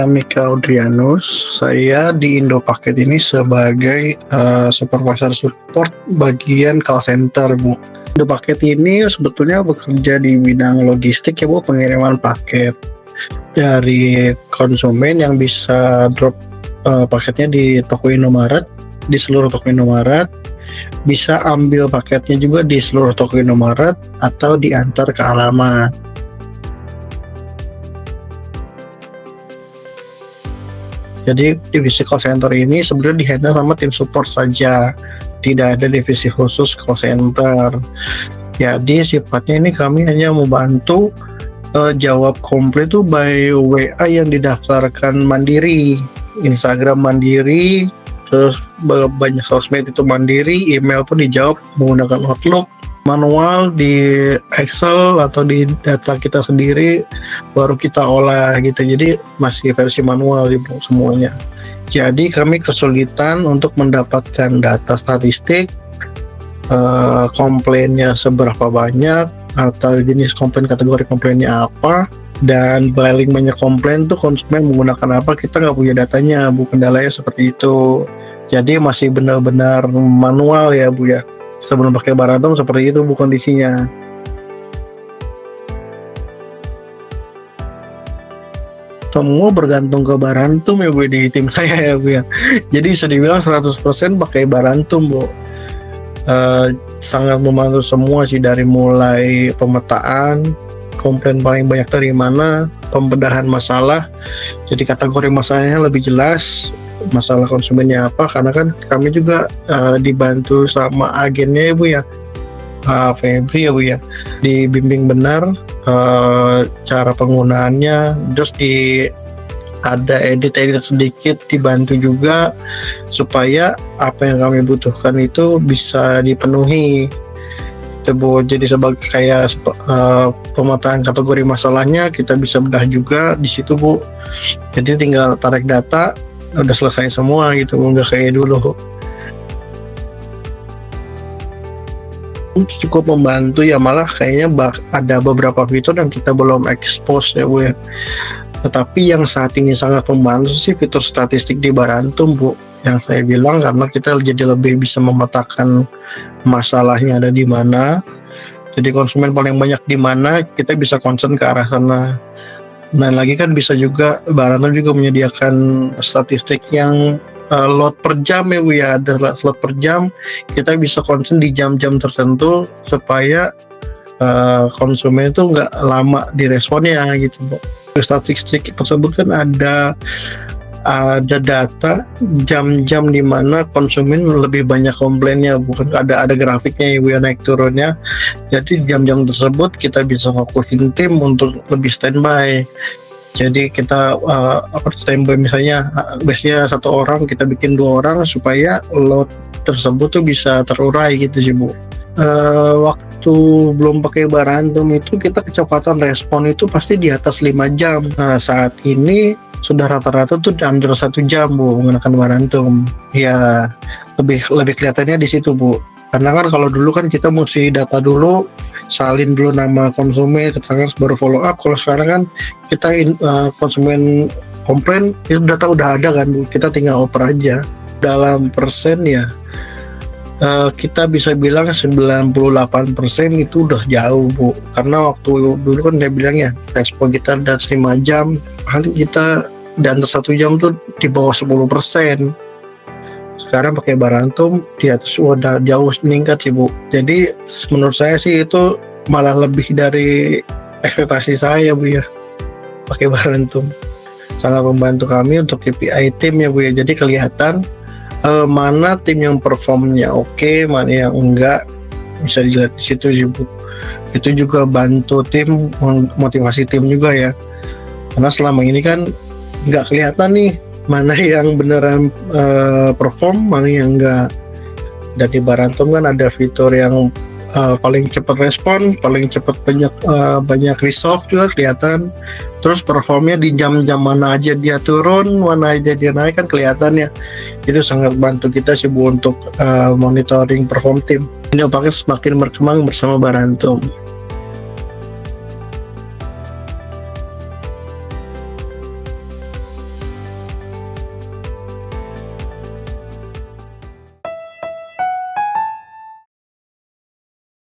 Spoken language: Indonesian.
Mika Audrianus, saya di Indopaket ini sebagai supervisor support bagian call center, Bu. Indopaket ini sebetulnya bekerja di bidang logistik ya, Bu, pengiriman paket dari konsumen yang bisa drop paketnya di toko Indomaret, di seluruh toko Indomaret, bisa ambil paketnya juga di seluruh toko Indomaret atau diantar ke alamat. Jadi divisi call center ini sebenarnya di-handle sama tim support saja, tidak ada divisi khusus call center. Jadi sifatnya ini kami hanya membantu jawab komplain itu by WA yang didaftarkan mandiri, Instagram mandiri, terus banyak sosmed itu mandiri, email pun dijawab menggunakan Outlook, manual di Excel atau di data kita sendiri baru kita olah gitu. Jadi masih versi manual ibu semuanya. Jadi kami kesulitan untuk mendapatkan data statistik komplainnya seberapa banyak atau jenis komplain, kategori komplainnya apa, dan paling banyak komplain tuh konsumen menggunakan apa, kita nggak punya datanya Bu. Kendalanya seperti itu. Jadi masih benar-benar manual ya Bu ya. Sebelum pakai Barantum seperti itu Bu kondisinya. Semua bergantung ke Barantum ya Bu di tim saya ya Bu ya. Jadi bisa dibilang 100% pakai Barantum Bu. Sangat membantu semua sih, dari mulai pemetaan komplain paling banyak dari mana, pembedahan masalah, jadi kategori masalahnya lebih jelas, masalah konsumennya apa, karena kan kami juga dibantu sama agennya ya Bu ya, Febri ya Bu ya, dibimbing benar cara penggunaannya, terus ada edit sedikit, dibantu juga supaya apa yang kami butuhkan itu bisa dipenuhi itu Bu. Jadi sebagai kayak pemetaan kategori masalahnya kita bisa bedah juga di situ Bu. Jadi tinggal tarik data udah selesai semua gitu, nggak kayak dulu. Cukup membantu ya, malah kayaknya ada beberapa fitur yang kita belum expose ya Bu ya. Tetapi yang saat ini sangat membantu sih fitur statistik di Barantum Bu, yang saya bilang, karena kita jadi lebih bisa memetakan masalahnya ada di mana. Jadi konsumen paling banyak di mana, kita bisa concern ke arah sana. Dan lagi kan bisa juga Barantum juga menyediakan statistik yang load per jam ya Bu ya, ada load per jam, kita bisa concern di jam-jam tertentu supaya konsumen itu nggak lama diresponnya gitu Bu. Statistik tersebut kan ada data jam-jam di mana konsumen lebih banyak komplainnya, bukan ada grafiknya ibu ya, naik turunnya. Jadi jam-jam tersebut kita bisa fokusin tim untuk lebih standby. Jadi kita standby, misalnya biasanya 1 orang kita bikin 2 orang supaya load tersebut tuh bisa terurai gitu sih Bu. Waktu belum pakai Barantum itu kita kecepatan respon itu pasti di atas 5 jam. Nah saat ini sudah rata-rata tuh under 1 jam Bu menggunakan Barantum. Ya lebih kelihatannya di situ Bu. Karena kan kalau dulu kan kita mesti data dulu, salin dulu nama konsumen, keterangan baru follow up. Kalau sekarang kan kita konsumen komplain itu data udah ada kan Bu, kita tinggal oper aja. Dalam persen ya kita bisa bilang 98% itu udah jauh Bu. Karena waktu dulu kan dia bilang ya respon kita udah 5 jam, paling kita dan 1 jam tuh di bawah 10%. Sekarang pakai Barantum di atas udah jauh meningkat sih Bu. Jadi menurut saya sih itu malah lebih dari ekspektasi saya Bu ya, pakai Barantum. Sangat membantu kami untuk KPI tim ya Bu ya. Jadi kelihatan mana tim yang performnya oke, mana yang enggak, bisa dilihat di situ sih Bu. Itu juga bantu tim, motivasi tim juga ya, karena selama ini kan nggak kelihatan nih mana yang beneran perform, mana yang enggak. Dan di Barantum kan ada fitur yang paling cepat respon, paling cepat banyak resolve juga kelihatan. Terus performnya di jam-jam mana aja dia turun, mana aja dia naik kan kelihatan ya. Itu sangat bantu kita sih Bu untuk monitoring perform tim. Ini pakai semakin berkembang bersama Barantum.